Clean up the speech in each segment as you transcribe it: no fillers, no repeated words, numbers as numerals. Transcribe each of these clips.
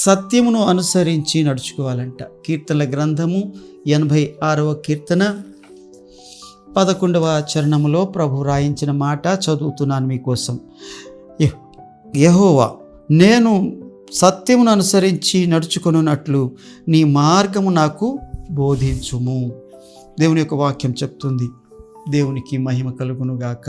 సత్యమును అనుసరించి నడుచుకోవాలంట. కీర్తనల గ్రంథము 86వ కీర్తన 11వ చరణములో ప్రభు రాయించిన మాట చదువుతున్నాను మీకోసం. యెహోవా, నేను సత్యమును అనుసరించి నడుచుకొనున్నట్లు నీ మార్గము నాకు బోధించుము. దేవుని యొక్క వాక్యం చెప్తుంది. దేవునికి మహిమ కలుగునుగాక.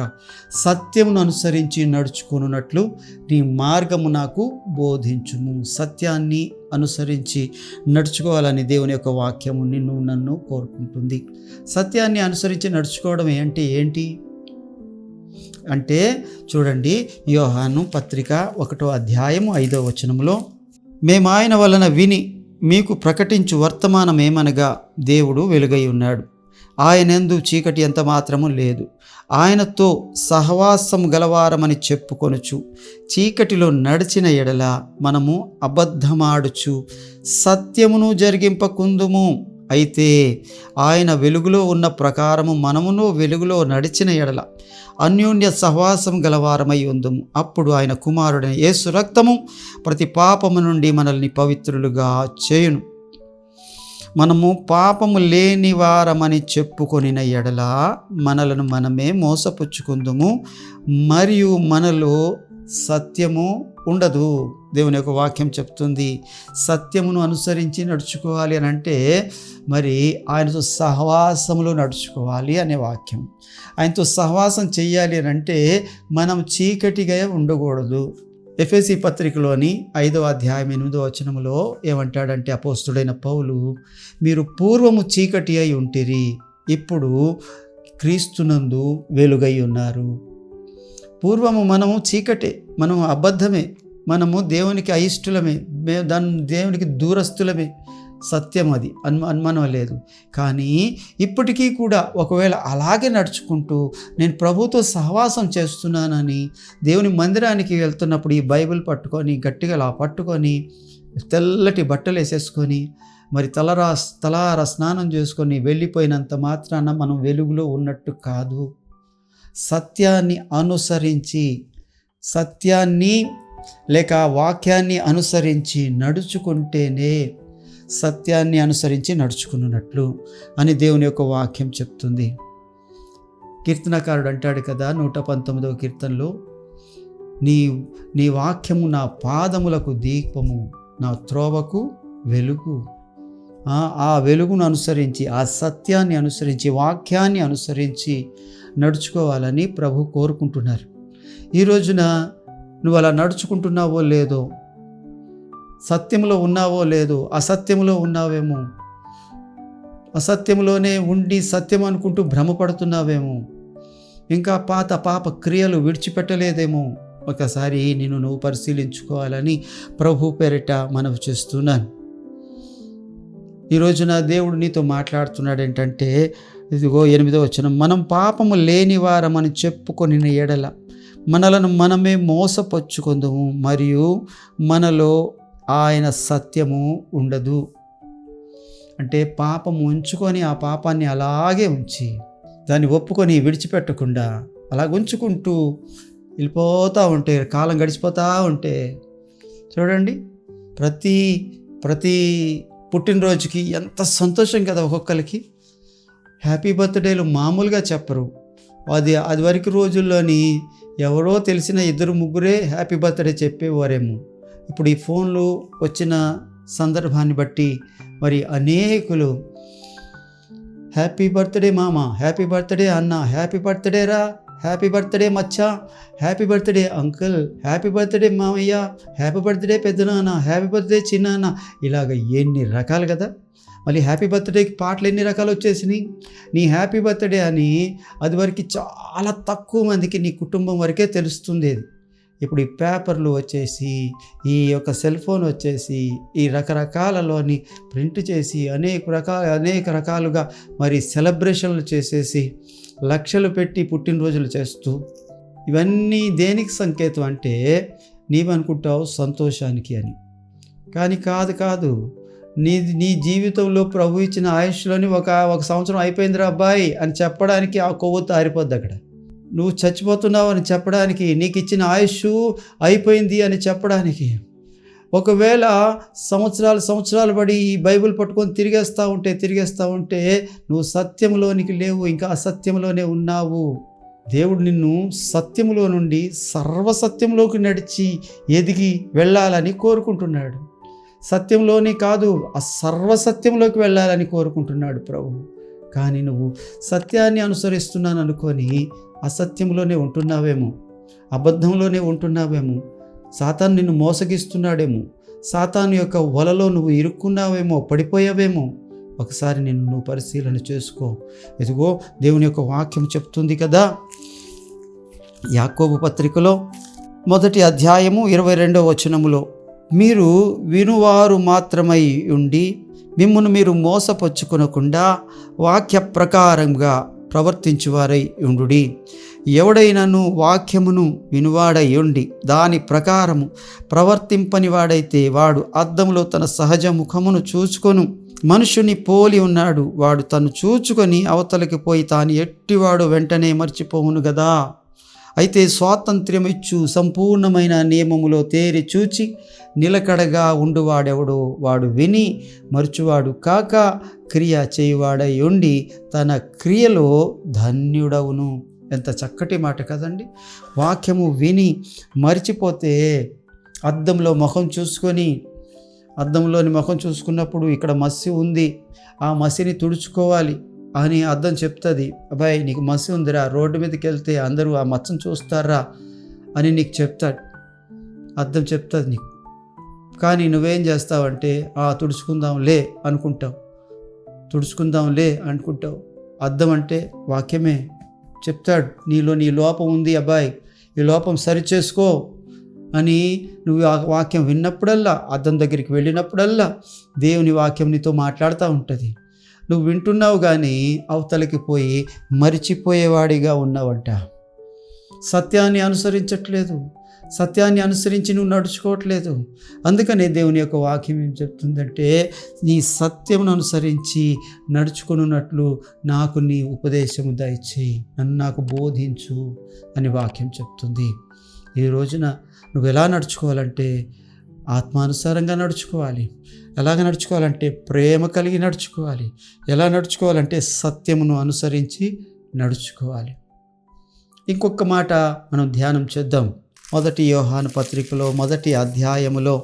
సత్యమును అనుసరించి నడుచుకొనున్నట్లు నీ మార్గము నాకు బోధించుము. సత్యాన్ని అనుసరించి నడుచుకోవాలని దేవుని యొక్క వాక్యము నన్ను కోరుకుంటుంది. సత్యాన్ని అనుసరించి నడుచుకోవడం ఏంటి అంటే చూడండి, యోహాను పత్రిక 1వ అధ్యాయము 5వ వచనంలో, మేము ఆయన వలన విని మీకు ప్రకటించు వర్తమానం ఏమనగా దేవుడు వెలుగై ఉన్నాడు, ఆయనందు చీకటి ఎంత మాత్రము లేదు, ఆయనతో సహవాసం గలవారమని చెప్పుకొనుచు చీకటిలో నడిచిన ఎడల మనము అబద్ధమాడుచు సత్యమును జరిగింపకుందుము. అయితే ఆయన వెలుగులో ఉన్న ప్రకారము మనమును వెలుగులో నడిచిన ఎడల అన్యోన్య సహవాసం గలవారమై ఉందుము. అప్పుడు ఆయన కుమారుడైన యేసు రక్తము ప్రతి పాపము నుండి మనల్ని పవిత్రులుగా చేయును. మనము పాపము లేని వారమని చెప్పుకొనిన ఎడల మనలను మనమే మోసపుచ్చుకుందుము, మరియు మనలో సత్యము ఉండదు. దేవుని యొక్క వాక్యం చెప్తుంది. సత్యమును అనుసరించి నడుచుకోవాలి అని అంటే మరి ఆయనతో సహవాసములో నడుచుకోవాలి అనే వాక్యం. ఆయనతో సహవాసం చెయ్యాలి అని అంటే మనం చీకటిగా ఉండకూడదు. ఎఫెసీ పత్రికలోని 5వ అధ్యాయం 8వ వచనములో ఏమంటాడంటే అపోస్తుడైన పౌలు, మీరు పూర్వము చీకటి అయి ఉంటిరి, ఇప్పుడు క్రీస్తునందు వెలుగై ఉన్నారు. పూర్వము మనము చీకటే, మనము అబద్ధమే, మనము దేవునికి అయిష్టలమే, దేవునికి దూరస్తులమే. సత్యం అది, అనుమానం లేదు. కానీ ఇప్పటికీ కూడా ఒకవేళ అలాగే నడుచుకుంటూ నేను ప్రభుతో సహవాసం చేస్తున్నానని దేవుని మందిరానికి వెళ్తున్నప్పుడు ఈ బైబిల్ పట్టుకొని గట్టిగా పట్టుకొని తెల్లటి బట్టలు వేసేసుకొని మరి తలార స్నానం చేసుకొని వెళ్ళిపోయినంత మాత్రాన మనం వెలుగులో ఉన్నట్టు కాదు. సత్యాన్ని అనుసరించి, సత్యాన్ని లేక వాక్యాన్ని అనుసరించి నడుచుకుంటేనే సత్యాన్ని అనుసరించి నడుచుకున్నట్లు అని దేవుని యొక్క వాక్యం చెప్తుంది. కీర్తనకారుడు అంటాడు కదా 119వ కీర్తనలో, నీ వాక్యము నా పాదములకు దీపము, నా త్రోవకు వెలుగు. ఆ వెలుగును అనుసరించి, ఆ సత్యాన్ని అనుసరించి, వాక్యాన్ని అనుసరించి నడుచుకోవాలని ప్రభు కోరుకుంటున్నారు. ఈ రోజున నువ్వు అలా నడుచుకుంటున్నావో లేదో, సత్యంలో ఉన్నావో లేదో, అసత్యంలో ఉన్నావేమో, అసత్యంలోనే ఉండి సత్యం అనుకుంటూ భ్రమపడుతున్నావేమో, ఇంకా పాప క్రియలు విడిచిపెట్టలేదేమో. ఒకసారి నువ్వు పరిశీలించుకోవాలని ప్రభు పేరిట మనవి చేస్తున్నాను. ఈ రోజున దేవుడు నీతో మాట్లాడుతున్నాడు ఏంటంటే, ఇదిగో 8వ వచనం, మనం పాపము లేని వారమని చెప్పుకొని ఎడల మనలను మనమే మోసపరుచుకొందుము, మరియు మనలో ఆయన సత్యము ఉండదు. అంటే పాపము ఉంచుకొని ఆ పాపాన్ని అలాగే ఉంచి దాన్ని ఒప్పుకొని విడిచిపెట్టకుండా అలా ఉంచుకుంటూ వెళ్ళిపోతూ ఉంటే, కాలం గడిచిపోతూ ఉంటే, చూడండి ప్రతి పుట్టినరోజుకి ఎంత సంతోషం కదా ఒక్కొక్కరికి. హ్యాపీ బర్త్డేలు మామూలుగా చెప్పరు. అది వరకు రోజుల్లోని ఎవరో తెలిసిన 2-3 హ్యాపీ బర్త్డే చెప్పేవారేమో. ఇప్పుడు ఈ ఫోన్లు వచ్చిన సందర్భాన్ని బట్టి మరి అనేకులు హ్యాపీ బర్త్డే మామ, హ్యాపీ బర్త్డే అన్న, హ్యాపీ బర్త్డే రా, హ్యాపీ బర్త్డే మచ్చా, happy birthday uncle, happy birthday మామయ్య, హ్యాపీ బర్త్డే పెద్దనాన్న, హ్యాపీ బర్త్డే చిన్నాన్న, ఇలాగ ఎన్ని రకాలు కదా. మళ్ళీ హ్యాపీ బర్త్డేకి పాటలు ఎన్ని రకాలు వచ్చేసినాయి. నీ హ్యాపీ బర్త్డే అని అది వరకు చాలా తక్కువ మందికి, నీ కుటుంబం వరకే తెలుస్తుంది. ఇప్పుడు ఈ పేపర్లు వచ్చేసి, ఈ యొక్క సెల్ ఫోన్ వచ్చేసి, ఈ రకరకాలలోని ప్రింట్ చేసి అనేక రకాలుగా మరి సెలబ్రేషన్లు చేసేసి లక్షలు పెట్టి పుట్టినరోజులు చేస్తూ, ఇవన్నీ దేనికి సంకేతం అంటే నీవనుకుంటావు సంతోషానికి అని. కానీ కాదు. నీ జీవితంలో ప్రభు ఇచ్చిన ఆయుష్లోని ఒక సంవత్సరం అయిపోయిందిరా అబ్బాయి అని చెప్పడానికి ఆ కొవ్వొత్తు ఆరిపోద్ది అక్కడ. నువ్వు చచ్చిపోతున్నావు అని చెప్పడానికి, నీకు ఇచ్చిన ఆయుష్ అయిపోయింది అని చెప్పడానికి. ఒకవేళ సంవత్సరాలు పడి ఈ బైబిల్ పట్టుకొని తిరిగేస్తూ ఉంటే నువ్వు సత్యంలోనికి లేవు, ఇంకా అసత్యంలోనే ఉన్నావు. దేవుడు నిన్ను సత్యములో నుండి సర్వసత్యంలోకి నడిచి ఎదిగి వెళ్ళాలని కోరుకుంటున్నాడు. సత్యంలోనే కాదు, ఆ సర్వసత్యంలోకి వెళ్ళాలని కోరుకుంటున్నాడు ప్రభు. కానీ నువ్వు సత్యాన్ని అనుసరిస్తున్నాను అనుకొని అసత్యంలోనే ఉంటున్నావేమో, అబద్ధంలోనే ఉంటున్నావేమో, సాతాను నిన్ను మోసగిస్తున్నాడేమో, సాతాను యొక్క వలలో నువ్వు ఇరుక్కున్నావేమో, పడిపోయావేమో. ఒకసారి నువ్వు పరిశీలన చేసుకో. ఇదిగో దేవుని యొక్క వాక్యం చెప్తుంది కదా, యాకోబు పత్రికలో 1వ అధ్యాయము 22వ వచనములో, మీరు వినువారు మాత్రమై ఉండి మిమ్మును మీరు మోసపరుచుకొనకుండా వాక్య ప్రకారంగా ప్రవర్తించువారై ఉండుడి. ఎవడైనను వాక్యమును వినువాడై ఉండి దాని ప్రకారము ప్రవర్తింపని వాడైతే వాడు అద్దంలో తన సహజ ముఖమును చూచుకొను మనుషుని పోలి ఉన్నాడు. వాడు తను చూచుకొని అవతలకి పోయి తాను ఎట్టివాడు వెంటనే మర్చిపోవును గదా. అయితే స్వాతంత్ర్యమిచ్చు సంపూర్ణమైన నియమములో తేరి చూచి నిలకడగా ఉండువాడెవడో వాడు విని మరుచువాడు కాక క్రియ చేయువాడై ఉండి తన క్రియలో ధన్యుడవును. ఎంత చక్కటి మాట కదండి. వాక్యము విని మర్చిపోతే అద్దంలోని ముఖం చూసుకున్నప్పుడు ఇక్కడ మసి ఉంది, ఆ మసిని తుడుచుకోవాలి అని అద్దం చెప్తుంది. అబ్బాయి నీకు మసి ఉందిరా, రోడ్డు మీదకి వెళ్తే అందరూ ఆ మచ్చను చూస్తారా అని నీకు చెప్తాడు, అద్దం చెప్తుంది నీకు. కానీ నువ్వేం చేస్తావంటే తుడుచుకుందాంలే అనుకుంటావు. అద్దం అంటే వాక్యమే చెప్తాడు, నీలో నీ లోపం ఉంది అబ్బాయి, ఈ లోపం సరిచేసుకో అని. నువ్వు ఆ వాక్యం విన్నప్పుడల్లా, అద్దం దగ్గరికి వెళ్ళినప్పుడల్లా దేవుని వాక్యం నీతో మాట్లాడుతూ ఉంటుంది. నువ్వు వింటున్నావు కానీ అవతలకి పోయి మరిచిపోయేవాడిగా ఉన్నావంట. సత్యాన్ని అనుసరించట్లేదు, సత్యాన్ని అనుసరించి నువ్వు నడుచుకోవట్లేదు. అందుకనే దేవుని యొక్క వాక్యం ఏం చెప్తుందంటే, నీ సత్యమును అనుసరించి నడుచుకున్నట్లు నాకు నీ ఉపదేశము దయచేయి, నన్ను నాకు బోధించు అని వాక్యం చెప్తుంది. ఈ రోజున నువ్వు ఎలా నడుచుకోవాలంటే ఆత్మానుసారంగా నడుచుకోవాలి. ఎలాగ నడుచుకోవాలంటే ప్రేమ కలిగి నడుచుకోవాలి. ఎలా నడుచుకోవాలంటే సత్యమును అనుసరించి నడుచుకోవాలి. ఇంకొక మాట మనం ధ్యానం చేద్దాం. 1 యోహాను పత్రికలో 1వ అధ్యాయములో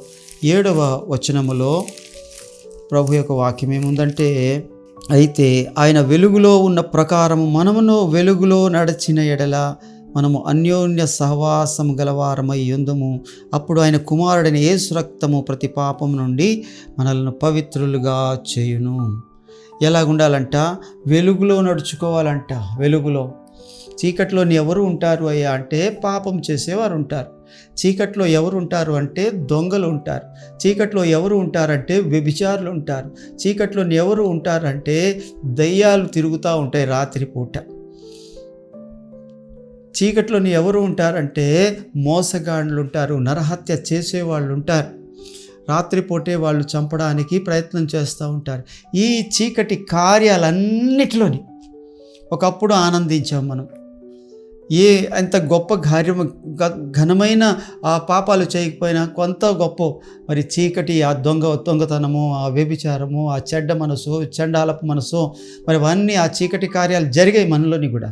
7వ వచనములో ప్రభు యొక్క వాక్యం ఏముందంటే, అయితే ఆయన వెలుగులో ఉన్న ప్రకారము మనమును వెలుగులో నడిచిన ఎడల మనము అన్యోన్య సహవాసం గలవారమై యుందుము. అప్పుడు ఆయన కుమారుడైన యేసు రక్తము ప్రతి పాపం నుండి మనల్ని పవిత్రులుగా చేయును. ఎలాగుండాలంట? వెలుగులో నడుచుకోవాలంట. వెలుగులో. చీకట్లోని ఎవరు ఉంటారు అయ్యా అంటే పాపం చేసేవారు ఉంటారు. చీకట్లో ఎవరు ఉంటారు అంటే దొంగలు ఉంటారు. చీకట్లో ఎవరు ఉంటారంటే వ్యభిచారులు ఉంటారు. చీకట్లోని ఎవరు ఉంటారంటే దయ్యాలు తిరుగుతూ ఉంటాయి రాత్రిపూట. చీకట్లోని ఎవరు ఉంటారంటే మోసగాళ్ళు ఉంటారు, నరహత్య చేసేవాళ్ళు ఉంటారు. రాత్రిపూటే వాళ్ళు చంపడానికి ప్రయత్నం చేస్తూ ఉంటారు. ఈ చీకటి కార్యాలన్నిటిలోని ఒకప్పుడు ఆనందించాం మనం. ఎంత గొప్ప ఘనమైన ఆ పాపాలు చేయకపోయినా కొంత గొప్ప మరి చీకటి, ఆ దొంగతనము, ఆ వ్యభిచారము, ఆ చెడ్డ మనసు, చెండాలపు మనసు, మరి అవన్నీ ఆ చీకటి కార్యాలు జరిగాయి మనలోని కూడా.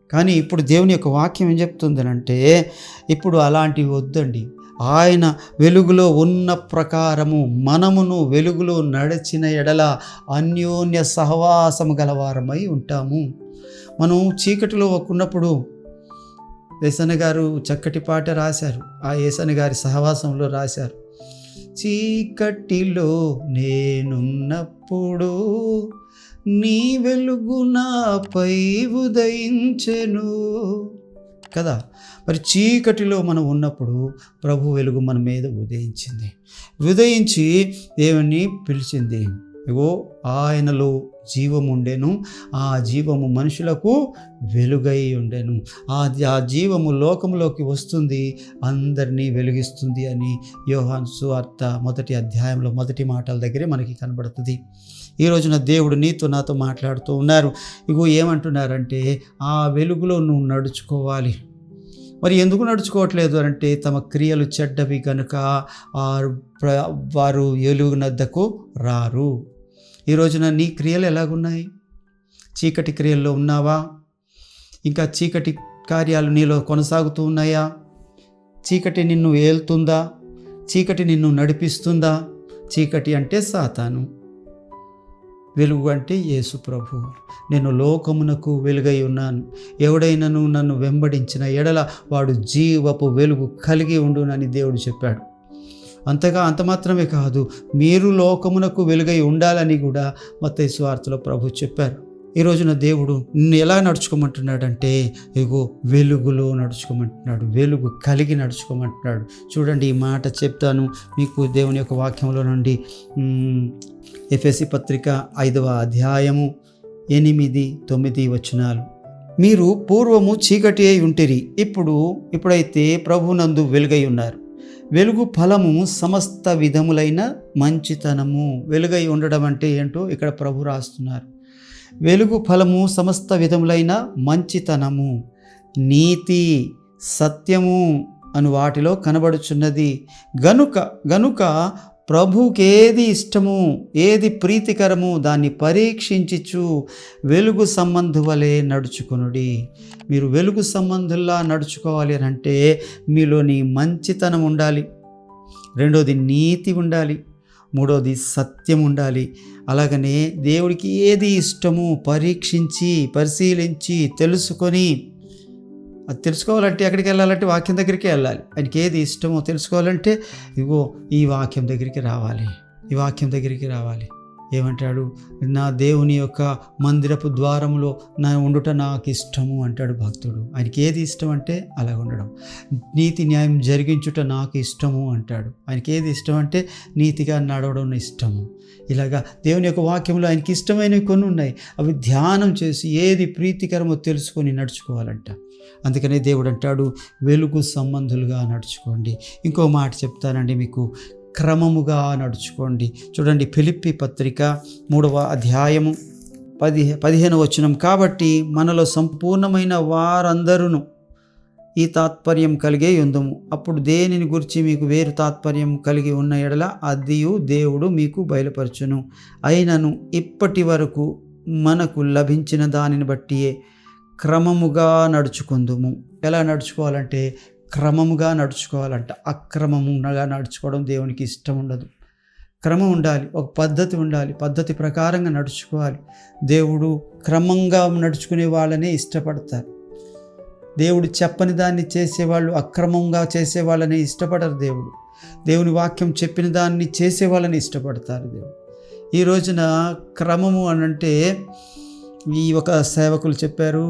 కానీ ఇప్పుడు దేవుని యొక్క వాక్యం ఏం చెప్తుందనంటే, ఇప్పుడు అలాంటివి వద్దండి. ఆయన వెలుగులో ఉన్న ప్రకారము మనమును వెలుగులో నడిచిన ఎడల అన్యోన్య సహవాసము గలవారమై ఉంటాము. మనం చీకటిలో ఉన్నప్పుడు యేసన్న గారు చక్కటి పాట రాశారు. ఆ యేసన్న గారి సహవాసంలో రాశారు, చీకటిలో నేనున్నప్పుడు నీ వెలుగు నాపై ఉదయించెను కదా. మరి చీకటిలో మనం ఉన్నప్పుడు ప్రభు వెలుగు మన మీద ఉదయించి దేవుని పిలిచింది. ఇగో ఆయనలో జీవము ఉండెను, ఆ జీవము మనుషులకు వెలుగై ఉండెను. ఆ జీవము లోకంలోకి వస్తుంది, అందరినీ వెలిగిస్తుంది అని యోహాను సువార్త 1వ అధ్యాయంలో మొదటి మాటల దగ్గరే మనకి కనబడుతుంది. ఈ రోజున దేవుడు నీతో నాతో మాట్లాడుతూ ఉన్నారు. ఇగో ఏమంటున్నారంటే, ఆ వెలుగులో నువ్వు నడుచుకోవాలి. మరి ఎందుకు నడుచుకోవట్లేదు అంటే, తమ క్రియలు చెడ్డవి కనుక వారు వెలుగునద్దకు రారు. ఈ రోజున నీ క్రియలు ఎలాగున్నాయి? చీకటి క్రియల్లో ఉన్నావా? ఇంకా చీకటి కార్యాలు నీలో కొనసాగుతూ ఉన్నాయా? చీకటి నిన్ను ఏలుతుందా? చీకటి నిన్ను నడిపిస్తుందా? చీకటి అంటే సాతాను, వెలుగు అంటే యేసు ప్రభు. నేను లోకమునకు వెలుగై ఉన్నాను, ఎవడైనను నన్ను వెంబడించిన ఎడల వాడు జీవపు వెలుగు కలిగి ఉండునని దేవుడు చెప్పాడు. అంత మాత్రమే కాదు, మీరు లోకమునకు వెలుగై ఉండాలని కూడా మత్తయి సువార్తలో ప్రభు చెప్పారు. ఈ రోజున దేవుడు నిన్ను ఎలా నడుచుకోమంటున్నాడంటే, ఇగో వెలుగులో నడుచుకోమంటున్నాడు, వెలుగు కలిగి నడుచుకోమంటున్నాడు. చూడండి, ఈ మాట చెప్తాను మీకు దేవుని యొక్క వాక్యంలో నుండి. ఎఫెసీ పత్రిక 5వ అధ్యాయము 8-9 వచనాలు. మీరు పూర్వము చీకటి అయి ఉంటిరి, ఇప్పుడైతే ప్రభునందు వెలుగై ఉన్నారు. వెలుగు ఫలము సమస్త విధములైన మంచితనము. వెలుగై ఉండడం అంటే ఏంటో ఇక్కడ ప్రభు రాస్తున్నారు. వెలుగు ఫలము సమస్త విధములైన మంచితనము, నీతి, సత్యము అను వాటిలో కనబడుచున్నది. గనుక ప్రభువుకి ఏది ఇష్టము, ఏది ప్రీతికరము దాన్ని పరీక్షించుచు వెలుగు సంబంధువలే నడుచుకొనుడి. మీరు వెలుగు సంబంధుల్లా నడుచుకోవాలి అని అంటే మీలోని మంచితనం ఉండాలి, రెండోది నీతి ఉండాలి, మూడోది సత్యం ఉండాలి. అలాగనే దేవుడికి ఏది ఇష్టము పరీక్షించి పరిశీలించి తెలుసుకొని, అది తెలుసుకోవాలంటే ఎక్కడికి వెళ్ళాలంటే వాక్యం దగ్గరికి వెళ్ళాలి. ఆయనకి ఏది ఇష్టమో తెలుసుకోవాలంటే ఇగో ఈ వాక్యం దగ్గరికి రావాలి, ఈ వాక్యం దగ్గరికి రావాలి. ఏమంటాడు? నా దేవుని యొక్క మందిరపు ద్వారంలో నా ఉండుట నాకు ఇష్టము అంటాడు భక్తుడు. ఆయనకి ఏది ఇష్టం అంటే అలా ఉండడం. నీతి న్యాయం జరిగించుట నాకు ఇష్టము అంటాడు. ఆయనకి ఏది ఇష్టం అంటే నీతిగా నడవడం ఇష్టము. ఇలాగా దేవుని యొక్క వాక్యంలో ఆయనకి ఇష్టమైనవి కొన్ని ఉన్నాయి. అవి ధ్యానం చేసి ఏది ప్రీతికరమో తెలుసుకొని నడుచుకోవాలంట. అందుకనే దేవుడు అంటాడు, వెలుగు సంబంధులుగా నడుచుకోండి. ఇంకో మాట చెప్తానండి మీకు, క్రమముగా నడుచుకోండి. చూడండి, ఫిలిప్పీ పత్రిక 3వ అధ్యాయము 15వ వచనం. కాబట్టి మనలో సంపూర్ణమైన వారందరూ ఈ తాత్పర్యం కలిగే యుందము. అప్పుడు దేనిని గురించి మీకు వేరు తాత్పర్యం కలిగి ఉన్న ఎడల అదియు దేవుడు మీకు బయలుపరచును. అయినను ఇప్పటి వరకు మనకు లభించిన దానిని బట్టియే క్రమముగా నడుచుకుందుము. ఎలా నడుచుకోవాలంటే క్రమముగా నడుచుకోవాలంట. అక్రమముగా నడుచుకోవడం దేవునికి ఇష్టం ఉండదు. క్రమం ఉండాలి, ఒక పద్ధతి ఉండాలి, పద్ధతి ప్రకారంగా నడుచుకోవాలి. దేవుడు క్రమంగా నడుచుకునే వాళ్ళనే ఇష్టపడతారు. దేవుడు చెప్పని దాన్ని చేసేవాళ్ళు, అక్రమంగా చేసేవాళ్ళని ఇష్టపడరు. దేవుని వాక్యం చెప్పిన దాన్ని చేసే వాళ్ళని ఇష్టపడతారు దేవుడు. ఈ రోజున క్రమము అనంటే ఈ ఒక సేవకులు చెప్పారు,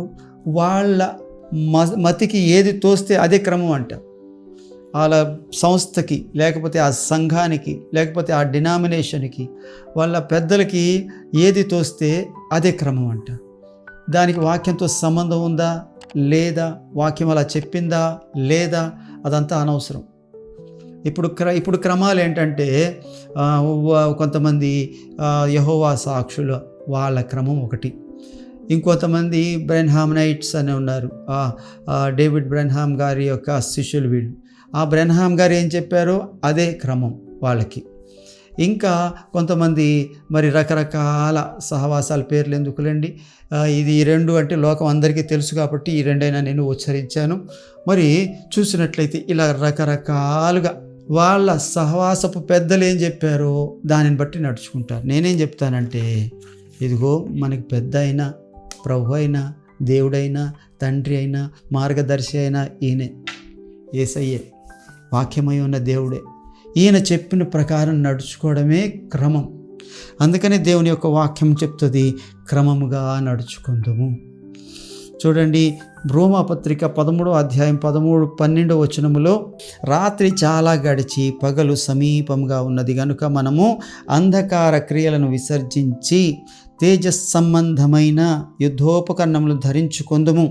వాళ్ళ మతికి ఏది తోస్తే అదే క్రమం అంట. వాళ్ళ సంస్థకి, లేకపోతే ఆ సంఘానికి, లేకపోతే ఆ డినామినేషన్కి, వాళ్ళ పెద్దలకి ఏది తోస్తే అదే క్రమం అంట. దానికి వాక్యంతో సంబంధం ఉందా లేదా, వాక్యం అలా చెప్పిందా లేదా, అదంతా అనవసరం. ఇప్పుడు క్రమాలు ఏంటంటే, కొంతమంది యెహోవా సాక్షులు, వాళ్ళ క్రమం ఒకటి. ఇంకొంతమంది బ్రెన్హామ్నైట్స్ అని ఉన్నారు, డేవిడ్ బ్రెన్హామ్ గారి యొక్క శిష్యులు వీళ్ళు. ఆ బ్రెన్హామ్ గారు ఏం చెప్పారో అదే క్రమం వాళ్ళకి. ఇంకా కొంతమంది మరి రకరకాల సహవాసాల పేర్లు ఎందుకులేండి, ఇది ఈ రెండు అంటే లోకం అందరికీ తెలుసు కాబట్టి ఈ రెండైనా నేను ఉచ్చరించాను. మరి చూసినట్లయితే ఇలా రకరకాలుగా వాళ్ళ సహవాసపు పెద్దలు ఏం చెప్పారో దానిని బట్టి నడుచుకుంటారు. నేనేం చెప్తానంటే, ఇదిగో మనకి పెద్ద అయినా, ప్రభు అయినా, దేవుడైనా, తండ్రి అయినా, మార్గదర్శి అయినా ఈయనే, యేసయ్యే, వాక్యమై ఉన్న దేవుడే. ఈయన చెప్పిన ప్రకారం నడుచుకోవడమే క్రమం. అందుకనే దేవుని యొక్క వాక్యం చెప్తుంది, క్రమముగా నడుచుకుందుము. చూడండి, రోమాపత్రిక 13వ అధ్యాయం 13-12 వచనములో, రాత్రి చాలా గడిచి పగలు సమీపంగా ఉన్నది గనుక మనము అంధకార క్రియలను విసర్జించి తేజస్ సంబంధమైన యుద్ధోపకరణములు ధరించుకొందుము.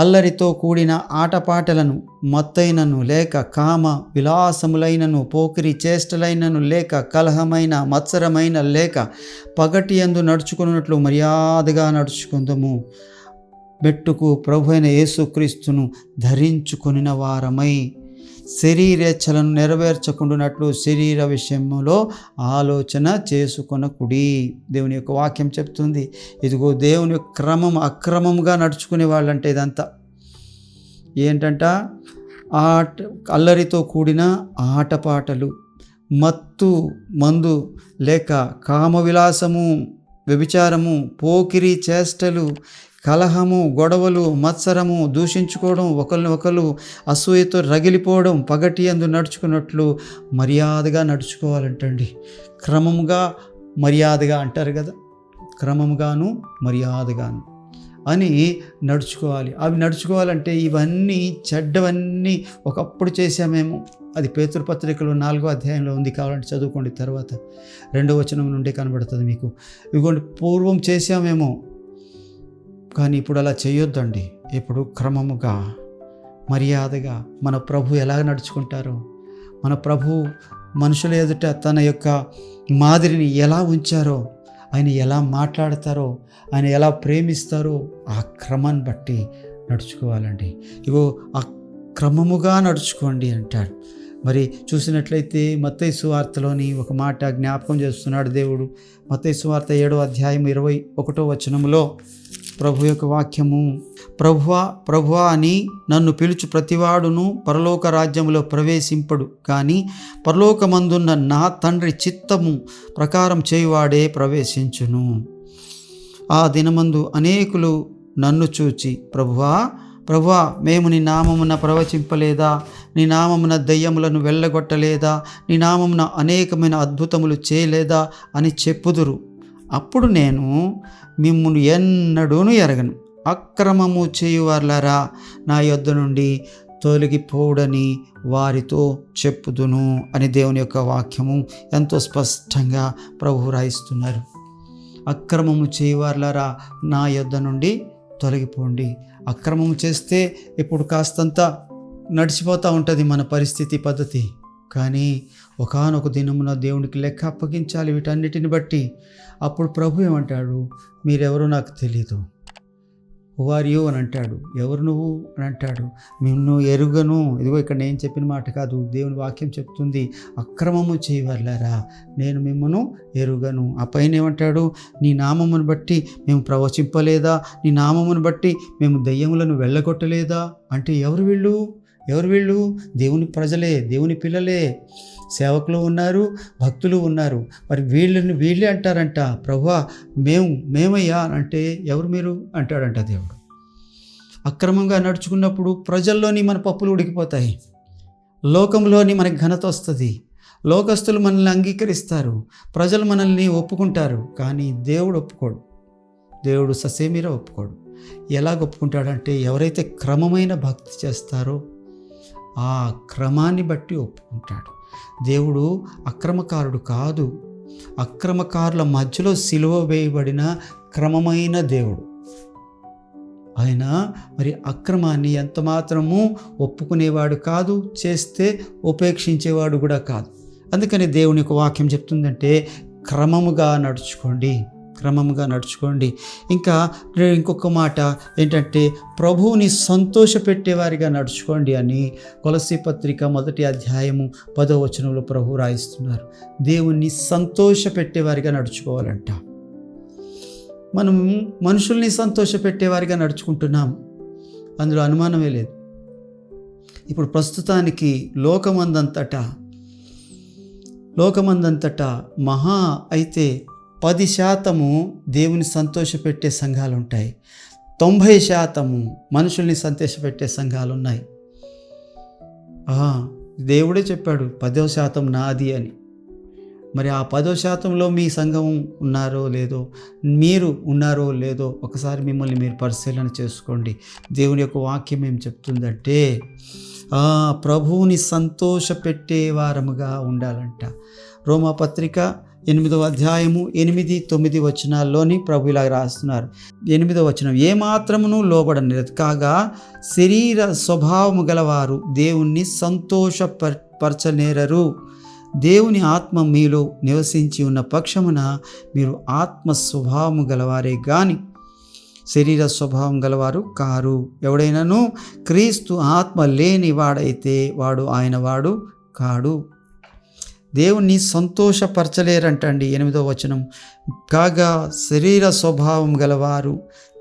అల్లరితో కూడిన ఆటపాటలను, మత్తైనను లేక కామ విలాసములైనను, పోకిరి చేష్టలైనను లేక, కలహమైన మత్సరమైన లేక, పగటి యందు నడుచుకున్నట్లు మర్యాదగా నడుచుకుందుము. మెట్టుకు ప్రభు అయిన యేసుక్రీస్తును ధరించుకొనిన వారమై శరీరేచ్ఛలను నెరవేర్చకుండానట్లు శరీర విషయములో ఆలోచన చేసుకొనకుడి. దేవుని యొక్క వాక్యం చెప్తుంది. ఇదిగో దేవుని యొక్క క్రమం అక్రమంగా నడుచుకునే వాళ్ళంటే ఇదంతా ఏంటంట, అల్లరితో కూడిన ఆటపాటలు, మత్తు మందు లేక కామ విలాసము, వ్యభిచారము, పోకిరి చేష్టలు, కలహము, గొడవలు, మత్సరము, దూషించుకోవడం, ఒకరిని ఒకరు అసూయతో రగిలిపోవడం, పగటి యందు నడుచుకున్నట్లు మర్యాదగా నడుచుకోవాలంటండి. క్రమంగా మర్యాదగా అంటారు కదా, క్రమంగాను మర్యాదగాను అని నడుచుకోవాలి. అవి నడుచుకోవాలంటే ఇవన్నీ చెడ్డవన్నీ ఒకప్పుడు చేసామేమో. అది పేతురు పత్రికలో 4వ అధ్యాయంలో ఉంది, కావాలంటే చదువుకోండి. తర్వాత 2వ వచనం నుండి కనబడుతుంది మీకు. ఇదిగోండి, పూర్వం చేసామేమో, కానీ ఇప్పుడు అలా చేయొద్దండి. ఇప్పుడు క్రమముగా మర్యాదగా మన ప్రభు ఎలా నడుచుకుంటారో, మన ప్రభు మనుషుల ఎదుట తన యొక్క మాదిరిని ఎలా ఉంచారో, ఆయన ఎలా మాట్లాడతారో, ఆయన ఎలా ప్రేమిస్తారో ఆ క్రమాన్ని బట్టి నడుచుకోవాలండి. ఇగో ఆ క్రమముగా నడుచుకోండి అంటాడు. మరి చూసినట్లయితే మత్తయి సువార్తలోని ఒక మాట జ్ఞాపకం చేస్తున్నాడు దేవుడు. మత్తయి సువార్త 7వ అధ్యాయం 21వ వచనములో ప్రభు యొక్క వాక్యము, ప్రభువా ప్రభువా అని నన్ను పిలుచు ప్రతివాడును పరలోక రాజ్యములో ప్రవేశింపడు, కానీ పరలోకమందున్న నా తండ్రి చిత్తము ప్రకారం చేయువాడే ప్రవేశించును. ఆ దినమందు అనేకులు నన్ను చూచి, ప్రభువా ప్రభువా, మేము నీ నామమున ప్రవచింపలేదా? నీ నామమున దయ్యములను వెళ్ళగొట్టలేదా? నీ నామమున అనేకమైన అద్భుతములు చేయలేదా అని చెప్పుదురు. అప్పుడు నేను మిమ్మును ఎన్నడూను ఎరగను, అక్రమము చేయువార్లారా నా యొద్ద నుండి తొలగిపోడని వారితో చెప్పుదును అని దేవుని యొక్క వాక్యము ఎంతో స్పష్టంగా ప్రభు రాయిస్తున్నారు. అక్రమము చేయువార్లారా నా యొద్ద నుండి తొలగిపోండి. అక్రమం చేస్తే ఇప్పుడు కాస్తంత నడిచిపోతూ ఉంటుంది మన పరిస్థితి పద్ధతి, కానీ ఒకానొక దినమున దేవునికి లెక్క అప్పగించాలి వీటన్నిటిని బట్టి. అప్పుడు ప్రభు ఏమంటాడు, మీరెవరో నాకు తెలీదు, హూ ఆర్ యూ అని అంటాడు. ఎవరు నువ్వు అని అంటాడు. నిన్ను ఎరుగను. ఇదిగో ఇక్కడ నేను చెప్పిన మాట కాదు, దేవుని వాక్యం చెప్తుంది. అక్రమము చేయవర్లారా నేను మిమ్మను ఎరుగను. ఆ పైన ఏమంటాడు, నీ నామమును బట్టి మేము ప్రవచింపలేదా? నీ నామమును బట్టి మేము దయ్యములను వెళ్ళగొట్టలేదా? అంటే ఎవరు వీళ్ళు? దేవుని ప్రజలే, దేవుని పిల్లలే, సేవకులు ఉన్నారు, భక్తులు ఉన్నారు. మరి వీళ్ళే అంటారంట, ప్రభువా మేమయ్యా అంటే ఎవరు మీరు అంటాడంట దేవుడు. అక్రమంగా నడుచుకున్నప్పుడు ప్రజల్లోని మన పప్పులు ఉడికిపోతాయి, లోకంలోని మనకి ఘనత వస్తుంది, లోకస్తులు మనల్ని అంగీకరిస్తారు, ప్రజలు మనల్ని ఒప్పుకుంటారు. కానీ దేవుడు ఒప్పుకోడు, దేవుడు ససేమిరా ఒప్పుకోడు. ఎలాగ ఒప్పుకుంటాడంటే ఎవరైతే క్రమమైన భక్తి చేస్తారో ఆ క్రమాన్ని బట్టి ఒప్పుకుంటాడు. దేవుడు అక్రమకారుడు కాదు, అక్రమకారుల మధ్యలో సిలువ వేయబడిన క్రమమైన దేవుడు. ఆయన మరి అక్రమాన్ని ఎంత మాత్రము ఒప్పుకునేవాడు కాదు, చేస్తే ఉపేక్షించేవాడు కూడా కాదు. అందుకని దేవుని యొక్క వాక్యం చెప్తుందంటే క్రమముగా నడుచుకోండి. ఇంకా ఇంకొక మాట ఏంటంటే ప్రభువుని సంతోషపెట్టేవారిగా నడుచుకోండి అని కొలస్సీ పత్రిక 1వ అధ్యాయము 10వ వచనంలో ప్రభు రాయిస్తున్నారు. దేవుణ్ణి సంతోషపెట్టేవారిగా నడుచుకోవాలంట. మనం మనుషుల్ని సంతోషపెట్టేవారిగా నడుచుకుంటున్నాం, అందులో అనుమానమే లేదు. ఇప్పుడు ప్రస్తుతానికి లోకమందంతటా మహా అయితే 10% దేవుని సంతోషపెట్టే సంఘాలు ఉంటాయి, 90% మనుషుల్ని సంతోషపెట్టే సంఘాలు ఉన్నాయి. దేవుడే చెప్పాడు 10% నాది అని. మరి ఆ 10%లో మీ సంఘం ఉన్నారో లేదో, మీరు ఉన్నారో లేదో ఒకసారి మిమ్మల్ని మీరు పరిశీలన చేసుకోండి. దేవుని యొక్క వాక్యం ఏం చెప్తుందంటే ప్రభువుని సంతోషపెట్టే వారముగా ఉండాలంట. రోమా పత్రిక 8వ అధ్యాయము 8, 9 వచనాల్లోని ప్రభు ఇలా రాస్తున్నారు. 8వ వచనం, ఏమాత్రమును లోబడనిది కాగా శరీర స్వభావము గలవారు దేవుణ్ణి సంతోషపరచనేరరు. దేవుని ఆత్మ మీలో నివసించి ఉన్న పక్షమున మీరు ఆత్మ స్వభావము గలవారే గాని శరీర స్వభావం గలవారు కారు. ఎవడైనాను క్రీస్తు ఆత్మ లేని వాడైతే వాడు ఆయన వాడు కాడు. దేవుణ్ణి సంతోషపరచలేరంటండి. 8వ వచనం, కాగా శరీర స్వభావం గలవారు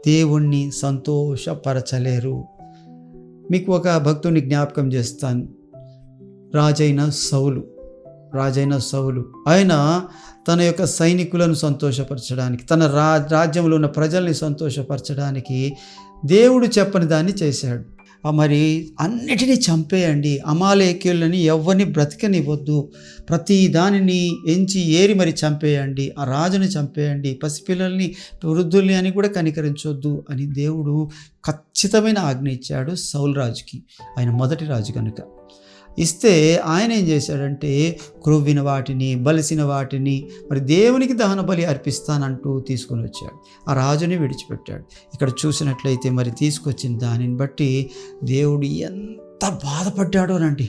దేవుణ్ణి సంతోషపరచలేరు. మీకు ఒక భక్తుని జ్ఞాపకం చేస్తాను. రాజైన సౌలు ఆయన తన యొక్క సైనికులను సంతోషపరచడానికి, తన రాజ్యంలో ఉన్న ప్రజల్ని సంతోషపరచడానికి దేవుడు చెప్పని దాన్ని చేశాడు. మరి అన్నిటినీ చంపేయండి, అమాలేకీయులని ఎవరిని బ్రతికనివ్వద్దు, ప్రతి దానిని ఎంచి ఏరి మరి చంపేయండి, ఆ రాజుని చంపేయండి, పసిపిల్లల్ని వృద్ధుల్ని అని కూడా కనికరించొద్దు అని దేవుడు ఖచ్చితమైన ఆజ్ఞ ఇచ్చాడు సౌలు రాజుకి. ఆయన మొదటి రాజు కనుక ఇస్తే ఆయన ఏం చేశాడంటే క్రొవ్విన వాటిని, బలిసిన వాటిని మరి దేవునికి దహన బలి అర్పిస్తానంటూ తీసుకొని వచ్చాడు. ఆ రాజుని విడిచిపెట్టాడు. ఇక్కడ చూసినట్లయితే మరి తీసుకొచ్చిన దానిని బట్టి దేవుడు ఎంత బాధపడ్డాడోనండి.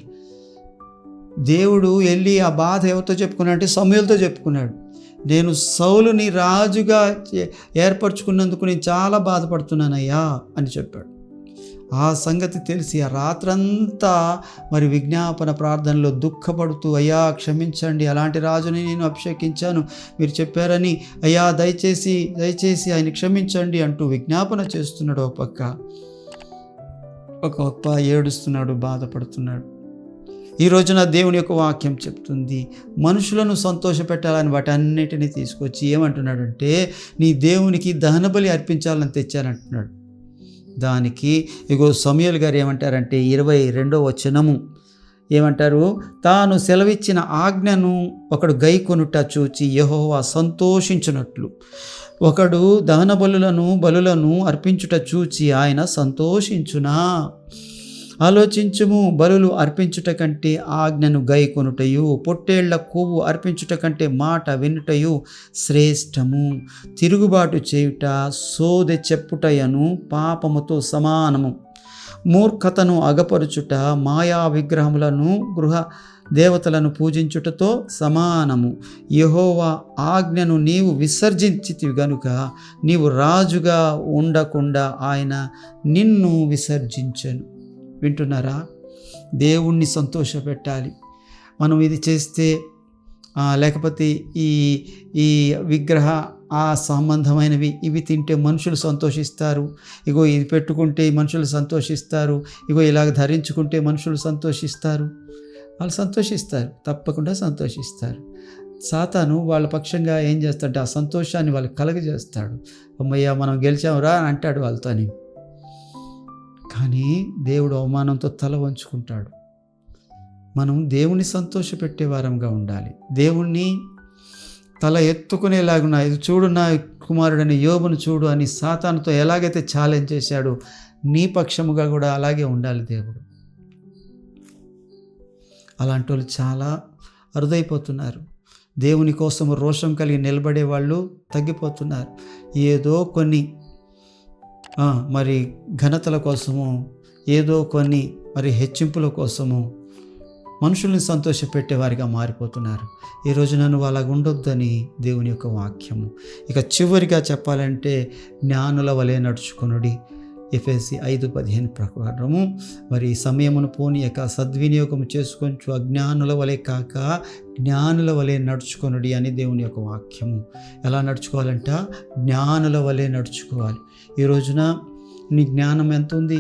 దేవుడు వెళ్ళి ఆ బాధ ఎవరితో చెప్పుకున్నాడంటే సమూయేలుతో చెప్పుకున్నాడు. నేను సౌలుని రాజుగా ఏర్పరచుకున్నందుకు నేను చాలా బాధపడుతున్నానయ్యా అని చెప్పాడు. ఆ సంగతి తెలిసి ఆ రాత్రంతా మరి విజ్ఞాపన ప్రార్థనలో దుఃఖపడుతూ, అయ్యా క్షమించండి, అలాంటి రాజుని నేను అభిషేకించాను, మీరు చెప్పారని, అయ్యా దయచేసి ఆయన క్షమించండి అంటూ విజ్ఞాపన చేస్తున్నాడు. ఒక పక్క ఏడుస్తున్నాడు, బాధపడుతున్నాడు. ఈ రోజున దేవుని యొక్క వాక్యం చెప్తుంది, మనుషులను సంతోషపెట్టాలని వాటన్నిటినీ తీసుకొచ్చి ఏమంటున్నాడంటే నీ దేవునికి దహన బలి అర్పించాలని తెచ్చానంటున్నాడు. దానికి ఇగో సమూయేలు గారు ఏమంటారంటే 22వ వచనము ఏమంటారు, తాను సెలవిచ్చిన ఆజ్ఞను ఒకడు గైకొనుట చూచి యెహోవా సంతోషించునట్లు ఒకడు దహన బలులను అర్పించుట చూచి ఆయన సంతోషించునా. ఆలోచించుము, బలులు అర్పించుట కంటే ఆజ్ఞను గైకొనుటయు, పొట్టేళ్ల కొవ్వు అర్పించుట కంటే మాట వినుటయు శ్రేష్టము. తిరుగుబాటు చేయుట సోదె చెప్పుటయను పాపముతో సమానము. మూర్ఖతను అగపరుచుట మాయా విగ్రహములను గృహ దేవతలను పూజించుటతో సమానము. యెహోవా ఆజ్ఞను నీవు విసర్జించితివి గనుక నీవు రాజుగా ఉండకుండా ఆయన నిన్ను విసర్జించెను. వింటున్నారా? దేవుణ్ణి సంతోషపెట్టాలి. మనం ఇది చేస్తే లేకపోతే ఈ విగ్రహ ఆ సంబంధమైనవి ఇవి తింటే మనుషులు సంతోషిస్తారు, ఇగో ఇది పెట్టుకుంటే మనుషులు సంతోషిస్తారు, ఇగో ఇలాగ ధరించుకుంటే మనుషులు సంతోషిస్తారు. వాళ్ళు సంతోషిస్తారు, తప్పకుండా సంతోషిస్తారు. సాతాను వాళ్ళ పక్షంగా ఏం చేస్తాడంటే ఆ సంతోషాన్ని వాళ్ళు కలగజేస్తాడు. అమ్మయ్య మనం గెలిచాంరా అని అంటాడు వాళ్ళతోని. కానీ దేవుడు అవమానంతో తల వంచుకుంటాడు. మనం దేవుణ్ణి సంతోషపెట్టే వారంగా ఉండాలి. దేవుణ్ణి తల ఎత్తుకునేలాగున ఇది చూడు నా కుమారుడని యోబును చూడు అని సాతానుతో ఎలాగైతే ఛాలెంజ్ చేశాడో నీ పక్షముగా కూడా అలాగే ఉండాలి దేవుడు. అలాంటి వాళ్ళు చాలా అరుదైపోతున్నారు. దేవుని కోసం రోషం కలిగి నిలబడే వాళ్ళు తగ్గిపోతున్నారు. ఏదో కొన్ని మరి ఘనతల కోసము, ఏదో కొన్ని మరి హెచ్చింపుల కోసము మనుషుల్ని సంతోషపెట్టేవారిగా మారిపోతున్నారు. ఈ రోజు నన్ను అలాగ ఉండొద్దని దేవుని యొక్క వాక్యము. ఇక చివరిగా చెప్పాలంటే జ్ఞానుల వలె నడుచుకొనుడి. ఎఫెసీ 5:15 ప్రకారము మరి సమయమును పోనీయక సద్వినియోగం చేసుకొంచు అజ్ఞానుల వలె కాక జ్ఞానుల వలె నడుచుకొనుడి అని దేవుని యొక్క వాక్యము. ఎలా నడుచుకోవాలంట? జ్ఞానుల వలె నడుచుకోవాలి. ఈ రోజున నీ జ్ఞానం ఎంత ఉంది?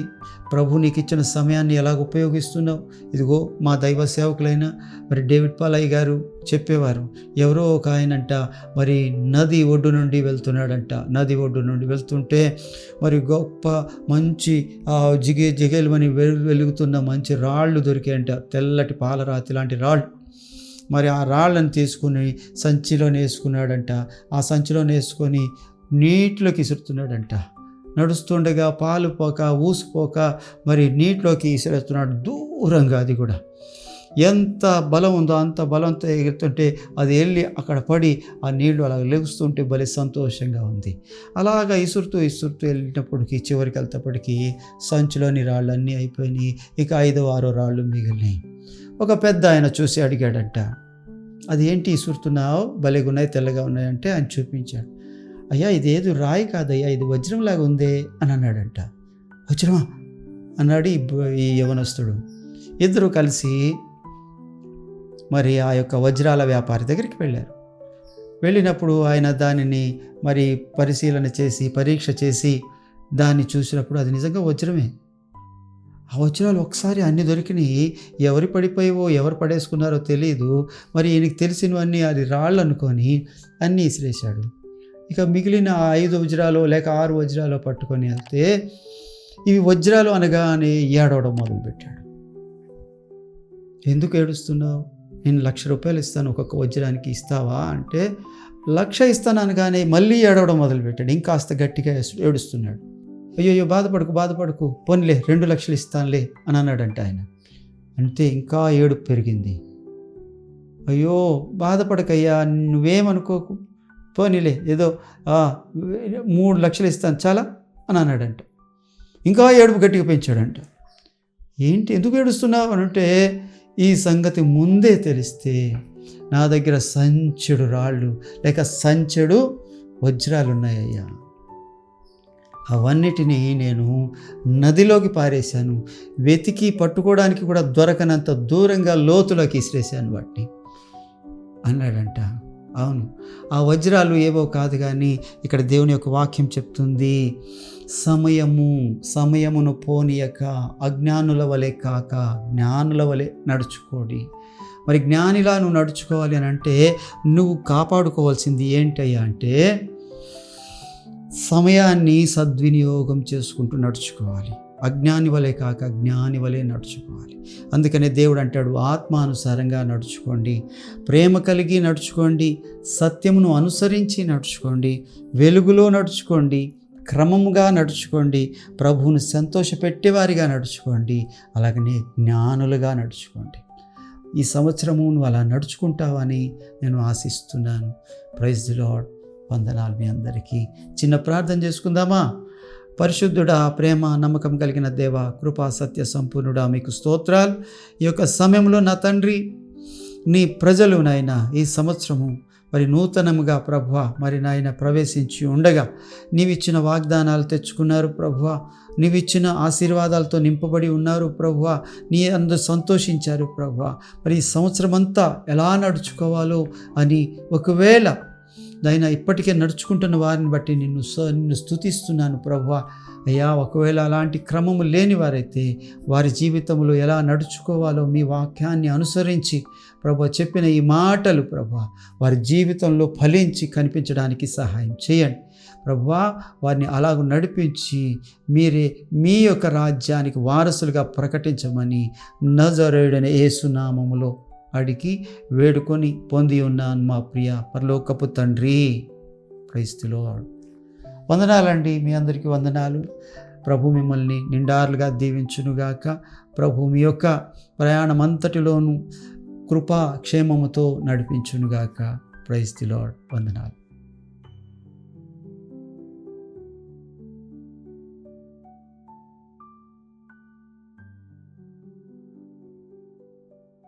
ప్రభు నీకు ఇచ్చిన సమయాన్ని ఎలాగ ఉపయోగిస్తున్నావు? ఇదిగో మా దైవ సేవకులైన మరి డేవిడ్ పాలయ్య గారు చెప్పేవారు, ఎవరో ఒక ఆయనంట మరి నది ఒడ్డు నుండి వెళ్తున్నాడంట. నది ఒడ్డు నుండి వెళ్తుంటే మరి గొప్ప మంచి జిగేలుమని వెలుగుతున్న మంచి రాళ్ళు దొరికాయంట, తెల్లటి పాలరాతి లాంటి రాళ్ళు. మరి ఆ రాళ్ళని తీసుకుని సంచిలో వేసుకున్నాడంట. ఆ సంచిలో వేసుకొని నీటిలోకి ఇసురుతున్నాడంట. నడుస్తుండగా పాలు పోక ఊసిపోక మరి నీటిలోకి ఇసురుతున్నాడు దూరంగా. అది కూడా ఎంత బలం ఉందో అంత బలంతో ఎగురుతుంటే అది వెళ్ళి అక్కడ పడి ఆ నీళ్లు అలా లెగుస్తుంటే భలే సంతోషంగా ఉంది. అలాగా ఇసురుతూ వెళ్ళినప్పటికీ చివరికి వెళ్తేప్పటికీ సంచిలోని రాళ్ళన్నీ అయిపోయినాయి. ఇక 5వ 6వ రాళ్ళు మిగిలినాయి. ఒక పెద్ద ఆయన చూసి అడిగాడంట, అది ఏంటి ఇసురుతున్నావు, భలేగున్నాయి, తెల్లగా ఉన్నాయంటే ఆయన చూపించాడు. అయ్యా ఇదేదో రాయి కాదయ్యా, ఇది వజ్రంలాగా ఉందే అని అన్నాడంట. వజ్రమా అన్నాడు ఈ యవనస్తుడు. ఇద్దరు కలిసి మరి ఆ యొక్క వజ్రాల వ్యాపారి దగ్గరికి వెళ్ళారు. వెళ్ళినప్పుడు ఆయన దానిని మరి పరిశీలన చేసి పరీక్ష చేసి దాన్ని చూసినప్పుడు అది నిజంగా వజ్రమే. ఆ వజ్రాలు ఒకసారి అన్ని దొరికినాయి. ఎవరు పడిపోయావో ఎవరు పడేసుకున్నారో తెలియదు. మరి ఈయనకి తెలిసినవన్నీ అది రాళ్ళు అనుకొని అన్నీ ఇసిరేశాడు. ఇక మిగిలిన 5 వజ్రాలు లేక 6 వజ్రాలు పట్టుకొని వెళ్తే ఇవి వజ్రాలు అనగానే ఏడవడం మొదలుపెట్టాడు. ఎందుకు ఏడుస్తున్నావు, నేను 1,00,000 రూపాయలు ఇస్తాను, ఒక్కొక్క వజ్రానికి ఇస్తావా అంటే 1,00,000 ఇస్తాను అనగానే మళ్ళీ ఏడవడం మొదలుపెట్టాడు. ఇంకాస్త గట్టిగా ఏడుస్తున్నాడు. అయ్యో బాధపడకు, పోన్లే 2,00,000 ఇస్తానులే అని అన్నాడంట ఆయన. అంటే ఇంకా ఏడుపు పెరిగింది. అయ్యో బాధపడకయ్యా, నువ్వేమనుకోకు, పోనీలే ఏదో 3,00,000 ఇస్తాను చాలా అని అన్నాడంట. ఇంకా ఏడుపు గట్టిగా పెంచాడంట. ఏంటి ఎందుకు ఏడుస్తున్నావు అని అంటే, ఈ సంగతి ముందే తెలిస్తే నా దగ్గర సంచెడు రాళ్ళు లేక సంచెడు వజ్రాలు ఉన్నాయ్యా, అవన్నిటినీ నేను నదిలోకి పారేశాను, వెతికి పట్టుకోవడానికి కూడా దొరకనంత దూరంగా లోతులోకి ఇసిరేశాను వాటిని అన్నాడంట. అవును, ఆ వజ్రాలు ఏవో కాదు కానీ ఇక్కడ దేవుని యొక్క వాక్యం చెప్తుంది, సమయమును పోనీయక అజ్ఞానుల వలె కాక జ్ఞానుల వలె నడుచుకోండి. మరి జ్ఞానిలా నువ్వు నడుచుకోవాలి అని అంటే నువ్వు కాపాడుకోవాల్సింది ఏంటయ్యా అంటే సమయాన్ని సద్వినియోగం చేసుకుంటూ నడుచుకోవాలి. అజ్ఞాని వలె కాక జ్ఞాని వలె నడుచుకోవాలి. అందుకనే దేవుడు అంటాడు, ఆత్మానుసారంగా నడుచుకోండి, ప్రేమ కలిగి నడుచుకోండి, సత్యమును అనుసరించి నడుచుకోండి, వెలుగులో నడుచుకోండి, క్రమముగా నడుచుకోండి, ప్రభువును సంతోషపెట్టేవారిగా నడుచుకోండి, అలాగనే జ్ఞానులుగా నడుచుకోండి. ఈ సంవత్సరము నువ్వు అలా నడుచుకుంటావని నేను ఆశిస్తున్నాను. Praise the lord. వందనాలు మీ అందరికీ. చిన్న ప్రార్థన చేసుకుందామా? పరిశుద్ధుడా, ప్రేమ నమ్మకం కలిగిన దేవ, కృపా సత్య సంపూర్ణుడా, మీకు స్తోత్రాలు. ఈ యొక్క సమయంలో నా తండ్రి, నీ ప్రజలు నాయన ఈ సంవత్సరము మరి నూతనముగా ప్రభువా మరి నాయన ప్రవేశించి ఉండగా నీవిచ్చిన వాగ్దానాలు తెచ్చుకున్నారు ప్రభువా, నీవిచ్చిన ఆశీర్వాదాలతో నింపబడి ఉన్నారు ప్రభువా, నీ అందు సంతోషించారు ప్రభువా. మరి ఈ సంవత్సరం అంతా ఎలా నడుచుకోవాలో అని ఒకవేళ నాయన ఇప్పటికే నడుచుకుంటున్న వారిని బట్టి నిన్ను స్తుతిస్తున్నాను ప్రభువా. అయ్యా, ఒకవేళ అలాంటి క్రమము లేని వారైతే వారి జీవితంలో ఎలా నడుచుకోవాలో మీ వాక్యాన్ని అనుసరించి ప్రభువా చెప్పిన ఈ మాటలు ప్రభువా వారి జీవితంలో ఫలించి కనిపించడానికి సహాయం చేయండి ప్రభువా. వారిని అలాగ నడిపించి మీరే మీ యొక్క రాజ్యానికి వారసులుగా ప్రకటించమని నజరేయుడైన యేసు నామములో అడిగి వేడుకొని పొంది ఉన్నాను మా ప్రియ పరలోకపు తండ్రి. Praise the lord. వందనాలండి, మీ అందరికీ వందనాలు. ప్రభు మిమ్మల్ని నిండారులుగా దీవించునుగాక. ప్రభు మీ యొక్క ప్రయాణం అంతటిలోనూ కృపా క్షేమముతో నడిపించునుగాక. Praise the lord. వందనాలు.